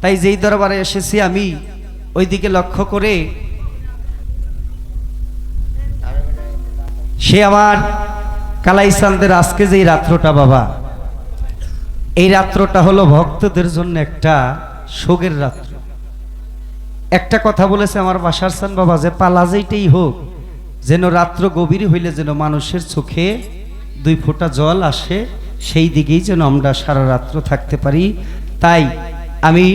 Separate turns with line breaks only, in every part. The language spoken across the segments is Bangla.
তাই যেই দরবারে এসেছি আমি ওইদিকে লক্ষ্য করে সে আমার কালাইসানদের আজকে যেই রাত্রটা বাবা, এই রাত্রটা হলো ভক্তদের জন্য একটা শোকের রাত্র। একটা কথা বলেছে আমার বাসার সান বাবা যে পালা যেইটাই হোক যেন রাত্র গভীর হইলে যেন মানুষের চোখে 2 ফোঁটা জল আসে, সেই দিকেই যেন আমরা সারা রাত্র থাকতে পারি। তাই আমি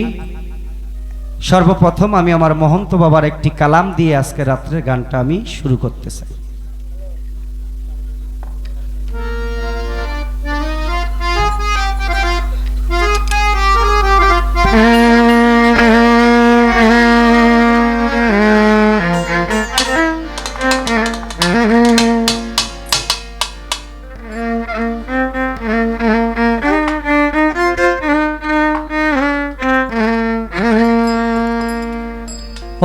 সর্বপ্রথম আমি আমার মহন্ত বাবার একটি কালাম দিয়ে আজকে রাত্রের গানটা আমি শুরু করতে চাই।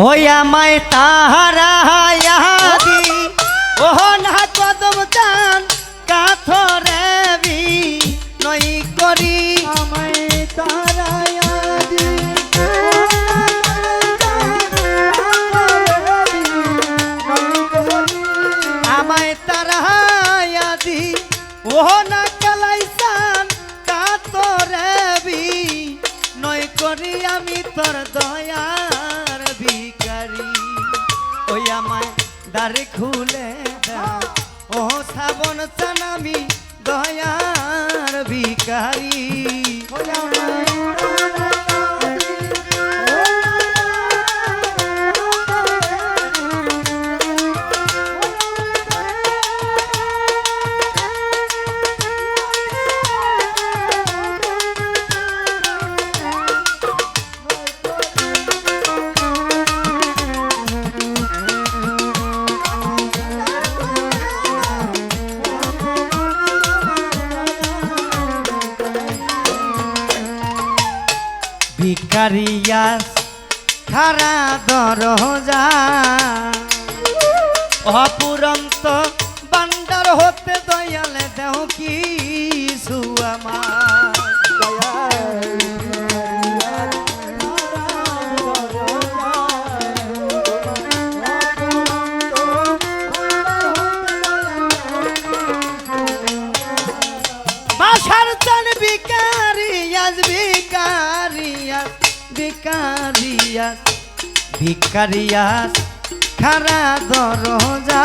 ওই আমায় তাহারা দি ওহ না কদম চান কাথরে বি নই করি আমায় তাহারা দি আমায় তারা দি ওহ না কালাইসান কাথরে বি নই করি আমি তোর দয়া ওই আমায় দ্বারে খুলে দাও ও শ্রাবণ চান আমি দয়ার ভিখারি। ভিখারিয়াস খারা দরজা অপুরন্ত বান্দার হতে দয়ালে দেও কিছু আমার বাসার চান ভিখারিয়াস ভিখারিয়াস ভিখারিয়াস ভিখারিয়াস খারা দরজা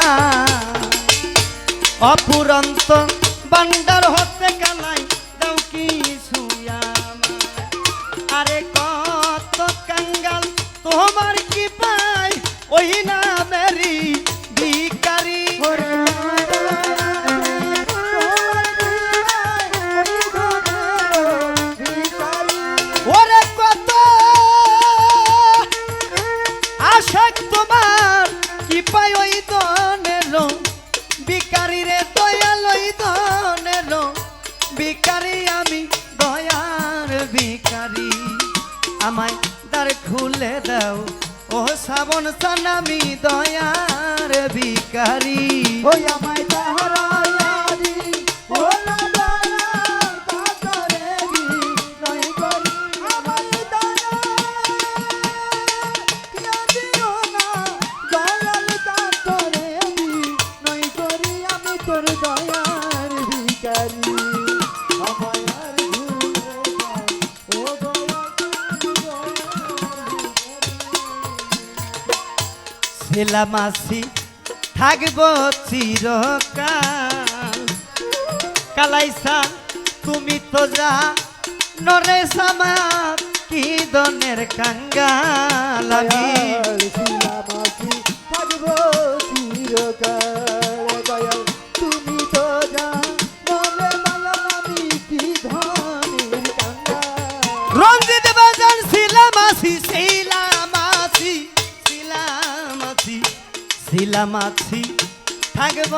অপুরন্ত বান্দার হতে কালাই দাও কিছু আমার। আরে কত কাঙ্গাল তোমার কি পাই ওই না মেরি ভিখারি তোমার কি পাই ওই দনের ভিখারি রে দয়াল ওই দনের ভিখারি আমি দয়ার ভিখারি আমায় দ্বার খুলে দাও ও শ্রাবণ চান আমি দয়ার ভিখারি। ওই আমায় তাহারা ছেলামাসি থাকবো চিরকাল কালাইসান তুমি তো যা নরে সামাত কি দনের কাঙ্গাল আমি ছেলামাসি থাকবো চিরকাল দয়াল তুমি তো যা নরে আমি কি ধনের কাঙ্গাল। রঞ্জিত বাজান ছেলামাসি ছেলামাসি ছিলামাছি থাকব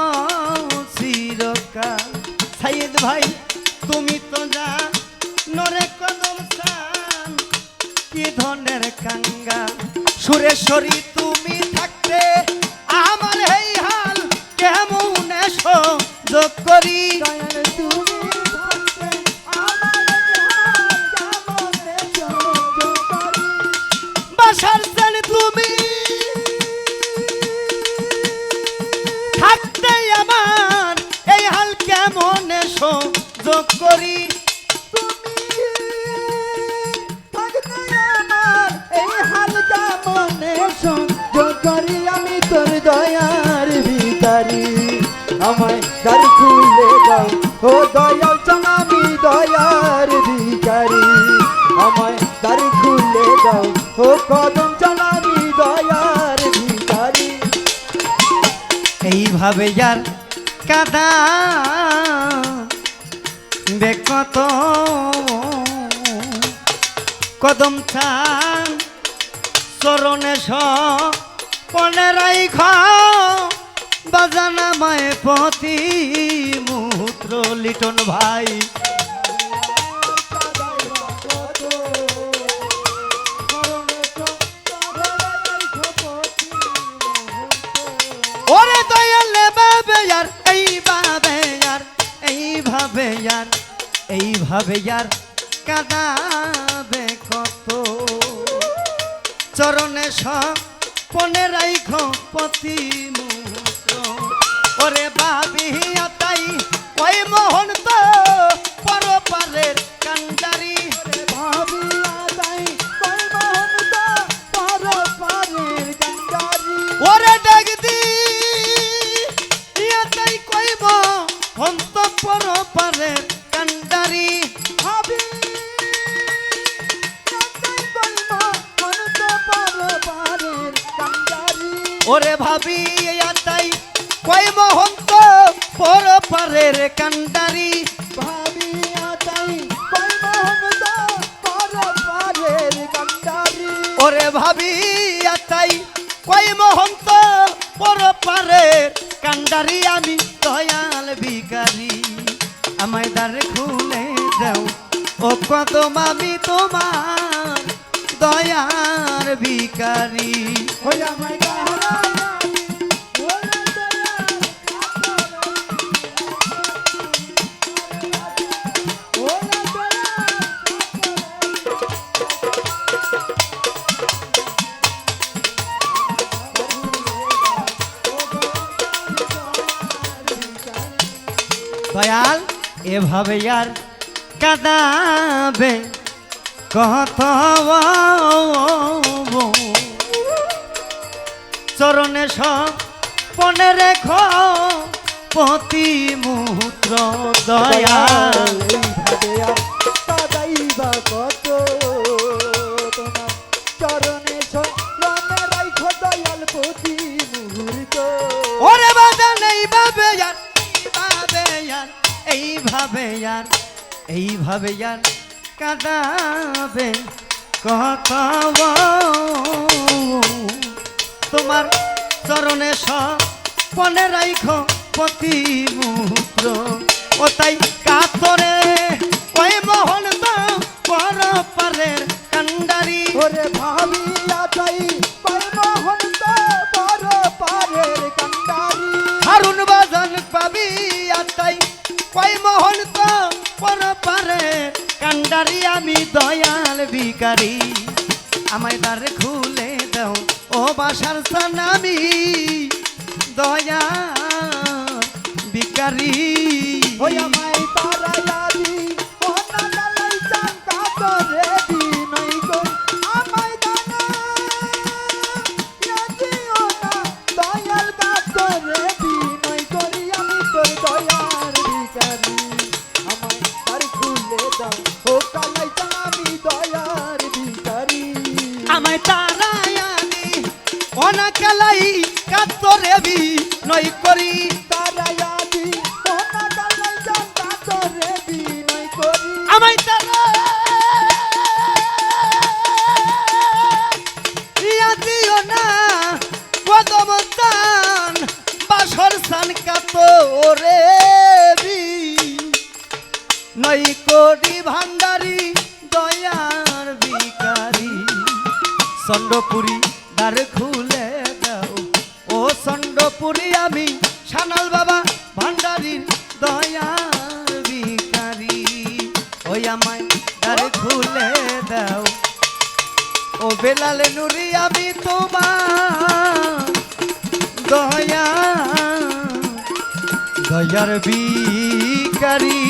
চিরকাল। সাইদ ভাই তুমি তো যা নরে কদম চান কি ধনের কাঙ্গাল। সুরেশ্বরী তুমি থাকতে আমার এই হাল কেমন এসো যোগ করি তুমি থাকতে আমার
দয়ার ভিখারি আমায় দ্বার খুলে দাও ও দয়াল চান আমি দয়ার ভিখারি আমায় দ্বার খুলে দাও ও কদম চান আমি দয়ার ভিখারি।
এইভাবে যার কাদা বেকত কদম চান চরণে পনে রাইখ বাজানা মায়ে পতি মুত্র লিটন ভাই ওরে দয়ালে বাবে यार এইভাবে यार কাদাবে কত চরণে পনে রাইখ পতি মুত্র ওরে ভাবিয়া তাই ওই মোহন তো পরপারের কান্ডারি
ভাবিয়া তাই ওই মোহন তো পরপারের কান্ডারি
ওরে ডাক দি ইয়া তাই কইব হন্ত পরপারের কান্ডারি
ভাবি
ওরে ভাবি তাই কই মহন্ত পর পারের কান্ডারি
ভাবিয়া তাই কই মোহন তো পরপারের কান্ডারি
ওরে ভাবি তাই কই মহন্ত পর পারের কান্ডারি আমি দয়াল ভিখারি আমায় দ্বার খুলে দাও ও কদম আমি তোমার দয়ার ভিখারি
ওই আমায়
দয়াল এভাবে আর কাদাবে কত চরণে পনে রেখ পতি মুত্র দয়াল
এইভাবে আর কাদাইবা কত তোমার চরণে চরণে রাইখো দয়াল প্রতি মুহূর্ত
ওরে বাজান এইভাবে আর কাদাবে কত তোমার চরণে পনে রাইখ পতি মুত্র ও তাই কাতরে ওই মোহন তো পর পারের কান্ডারি
ওরে ভাবিয়া তাই কই মোহন তো পরপারের কান্ডারি
হারুন বাজান পাবি তাই কই মোহন তো পর পারের কান্ডারি আমি দয়াল ভিখারি আমায় দ্বার খুলে দাও ও বাসার স্থান আমি দয়াল ভিখারি
ওই আমায় তারায়া দি ও না ডালাই চান কাতরে বিনয় কই আমায় দানা ইয়াদিও না দয়াল কাতরে বিনয় করি আমি তোর দয়ার ভিখারি আমায় তার খুলে দাও ও কালাই চান আমি দয়ার ভিখারি
আমায় তারায়ানি অনাকালাই কাতরে বিনয় করি
তারায়া দি ও না ডালাই চান কাতরে বিনয় করি
আমায় তারা ইয়া দিও না কদম স্থান বাসর স্থান কাতরে নই করি ভান্ডারি দয়ার ভিখারি চন্দ্রপুরী দ্বার খুলে দাও ও চন্দ্রপুরী আমি সানাল বাবা ভান্ডারির দয়ার ভিখারি ওই আমায় দ্বার খুলে দাও ও বেলালে নুরি আমি তোমার দয়ার ভিখারি